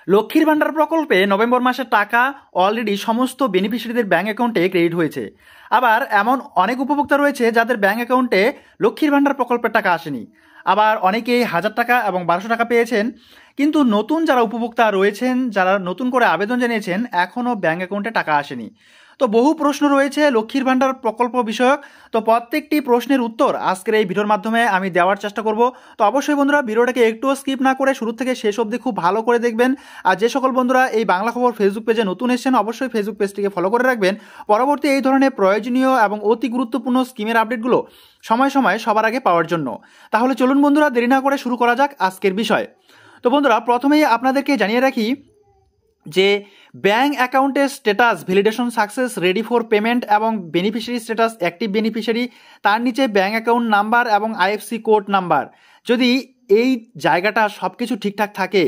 লক্ষ্মীর ভান্ডার প্রকল্পে নভেম্বর মাসের টাকা অলরেডি সমস্ত বেনিফিশিয়ারিদের ব্যাঙ্ক অ্যাকাউন্টে ক্রেডিট হয়েছে। আবার এমন অনেক উপভোক্তা রয়েছে যাদের ব্যাঙ্ক অ্যাকাউন্টে লক্ষ্মীর ভান্ডার প্রকল্পের টাকা আসেনি। আবার অনেকেই 1000 টাকা এবং 1200 টাকা পেয়েছেন, কিন্তু নতুন যারা উপভোক্তা রয়েছেন, যারা নতুন করে আবেদন জানিয়েছেন, এখনও ব্যাঙ্ক অ্যাকাউন্টে টাকা আসেনি। তো বহু প্রশ্ন রয়েছে লক্ষ্মীর ভান্ডার প্রকল্প বিষয়ক। তো প্রত্যেকটি প্রশ্নের উত্তর আজকের এই ভিডিওর মাধ্যমে আমি দেওয়ার চেষ্টা করব। তো অবশ্যই বন্ধুরা ভিডিওটাকে একটুও স্কিপ না করে শুরু থেকে শেষ অবধি খুব ভালো করে দেখবেন। আর যে সকল বন্ধুরা এই বাংলা খবর ফেসবুক পেজে নতুন এসেছেন, অবশ্যই ফেসবুক পেজটিকে ফলো করে রাখবেন। পরবর্তী এই ধরনের প্রয়োজনীয় এবং অতি গুরুত্বপূর্ণ স্কিমের আপডেটগুলো সময় সময় সবার আগে পাওয়ার জন্য। তাহলে চলুন বন্ধুরা দেরি না করে শুরু করা যাক আজকের বিষয়। তো বন্ধুরা প্রথমেই আপনাদেরকে জানিয়ে রাখি যে ব্যাঙ্ক অ্যাকাউন্টের status validation success ready for payment এবং বেনিফিশিয়ারি স্ট্যাটাস অ্যাক্টিভ বেনিফিশিয়ারি, তার নিচে ব্যাঙ্ক অ্যাকাউন্ট নাম্বার এবং আইএফসি কোড নাম্বার, যদি এই জায়গাটা সব কিছু ঠিকঠাক থাকে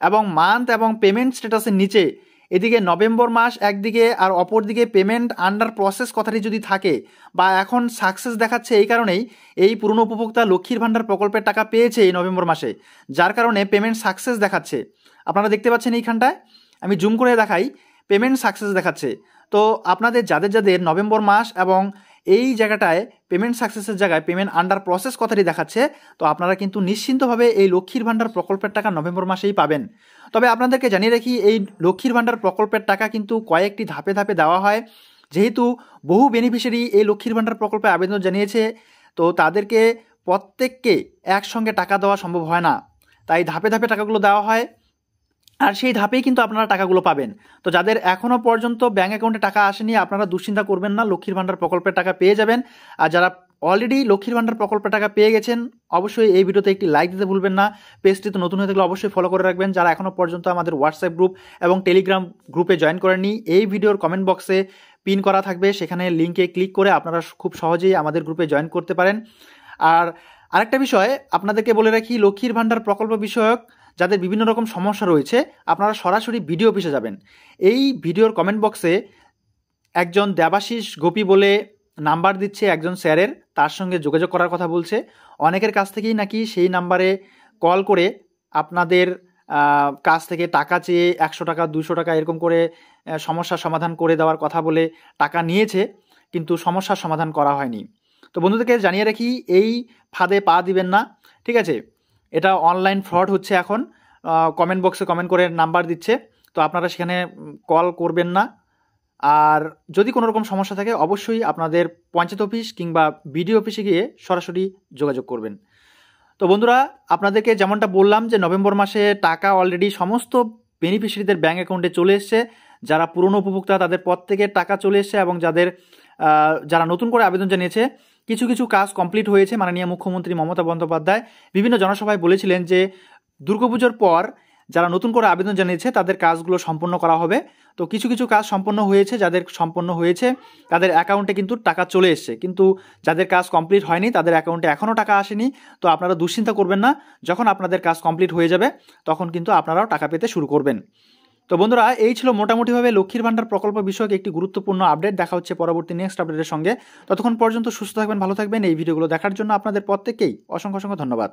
এবং মান্থ এবং পেমেন্ট স্ট্যাটাসের নিচে এদিকে নভেম্বর মাস একদিকে আর অপরদিকে পেমেন্ট আন্ডার প্রসেস কথাটি যদি থাকে বা এখন সাকসেস দেখাচ্ছে, এই কারণেই এই পুরনো উপভোক্তা লক্ষ্মীর ভান্ডার প্রকল্পের টাকা পেয়েছে এই নভেম্বর মাসে, যার কারণে পেমেন্ট সাকসেস দেখাচ্ছে। আপনারা দেখতে পাচ্ছেন এইখানটায় আমি জুম করে দেখাই, পেমেন্ট সাকসেস দেখাচ্ছে। তো আপনাদের যাদের যাদের নভেম্বর মাস এবং এই জায়গাটায় পেমেন্ট সাকসেসের জায়গায় পেমেন্ট আন্ডার প্রসেস কথাটি দেখাচ্ছে, তো আপনারা কিন্তু নিশ্চিন্তভাবে এই লক্ষ্মীর ভান্ডার প্রকল্পের টাকা নভেম্বর মাসেই পাবেন। তবে আপনাদেরকে জানিয়ে রাখি এই লক্ষ্মীর ভান্ডার প্রকল্পের টাকা কিন্তু কয়েকটি ধাপে ধাপে দেওয়া হয়। যেহেতু বহু বেনিফিশিয়ারি এই লক্ষ্মীর ভান্ডার প্রকল্পে আবেদন জানিয়েছে, তো তাদেরকে প্রত্যেককে একসঙ্গে টাকা দেওয়া সম্ভব হয় না, তাই ধাপে ধাপে টাকাগুলো দেওয়া হয়। আর সেই ধাপেই কিন্তু আপনারা টাকাগুলো পাবেন। তো যাদের এখনও পর্যন্ত ব্যাঙ্ক অ্যাকাউন্টে টাকা আসেনি, আপনারা দুশ্চিন্তা করবেন না, লক্ষ্মীর ভান্ডার প্রকল্পের টাকা পেয়ে যাবেন। আর যারা অলরেডি লক্ষ্মীর ভান্ডার প্রকল্পের টাকা পেয়ে গেছেন, অবশ্যই এই ভিডিওতে একটি লাইক দিতে ভুলবেন না। পেজটি তো নতুন হয়ে থাকলে অবশ্যই ফলো করে রাখবেন। যারা এখনও পর্যন্ত আমাদের হোয়াটসঅ্যাপ গ্রুপ এবং টেলিগ্রাম গ্রুপে জয়েন করেননি, এই ভিডিওর কমেন্ট বক্সে পিন করা থাকবে, সেখানে লিঙ্কে ক্লিক করে আপনারা খুব সহজেই আমাদের গ্রুপে জয়েন করতে পারেন। আর আরেকটা বিষয় আপনাদেরকে বলে রাখি, লক্ষ্মীর ভান্ডার প্রকল্প বিষয়ক যাদের বিভিন্ন রকম সমস্যা রয়েছে, আপনারা সরাসরি ভিডিও অফিসে যাবেন। এই ভিডিওর কমেন্ট বক্সে একজন দেবাশিস গোপী বলে নাম্বার দিচ্ছে একজন স্যারের, তার সঙ্গে যোগাযোগ করার কথা বলছে। অনেকের কাছ থেকেই নাকি সেই নাম্বারে কল করে আপনাদের কাছ থেকে টাকা চেয়ে 100 টাকা 200 টাকা এরকম করে সমস্যার সমাধান করে দেওয়ার কথা বলে টাকা নিয়েছে, কিন্তু সমস্যার সমাধান করা হয়নি। তো বন্ধুদেরকে জানিয়ে রাখি, এই ফাঁদে পা দিবেন না, ঠিক আছে? এটা অনলাইন ফ্রড হচ্ছে এখন। কমেন্ট বক্সে কমেন্ট করে নাম্বার দিচ্ছে, তো আপনারা সেখানে কল করবেন না। আর যদি কোনো রকম সমস্যা থাকে অবশ্যই আপনাদের পঞ্চায়েত অফিস কিংবা বিডিও অফিসে গিয়ে সরাসরি যোগাযোগ করবেন। তো বন্ধুরা আপনাদেরকে যেমনটা বললাম যে নভেম্বর মাসে টাকা অলরেডি সমস্ত বেনিফিশিয়ারিদের ব্যাঙ্ক অ্যাকাউন্টে চলে এসছে। যারা পুরনো উপভোক্তা তাদের প্রত্যেকের টাকা চলে এসছে, এবং যারা নতুন করে আবেদন জানিয়েছে কিছু কিছু কাজ কমপ্লিট হয়েছে। মাননীয় মুখ্যমন্ত্রী মমতা বন্দ্যোপাধ্যায় বিভিন্ন জনসভায় বলেছিলেন যে দুর্গাপুজোর পর যারা নতুন করে আবেদন জানিয়েছে তাদের কাজগুলো সম্পন্ন করা হবে। তো কিছু কিছু কাজ সম্পন্ন হয়েছে, যাদের সম্পন্ন হয়েছে তাদের অ্যাকাউন্টে কিন্তু টাকা চলে এসছে, কিন্তু যাদের কাজ কমপ্লিট হয়নি তাদের অ্যাকাউন্টে এখনও টাকা আসেনি। তো আপনারা দুশ্চিন্তা করবেন না, যখন আপনাদের কাজ কমপ্লিট হয়ে যাবে তখন কিন্তু আপনারাও টাকা পেতে শুরু করবেন। তো বন্ধুরা এই ছিল মোটামুটিভাবে লক্ষ্মীর ভান্ডার প্রকল্প বিষয়ক একটি গুরুত্বপূর্ণ আপডেট। দেখা হচ্ছে পরবর্তী নেক্সট আপডেটের সঙ্গে। ততক্ষণ পর্যন্ত সুস্থ থাকবেন, ভালো থাকবেন। এই ভিডিওগুলো দেখার জন্য আপনাদের প্রত্যেককেই অসংখ্য অসংখ্য ধন্যবাদ।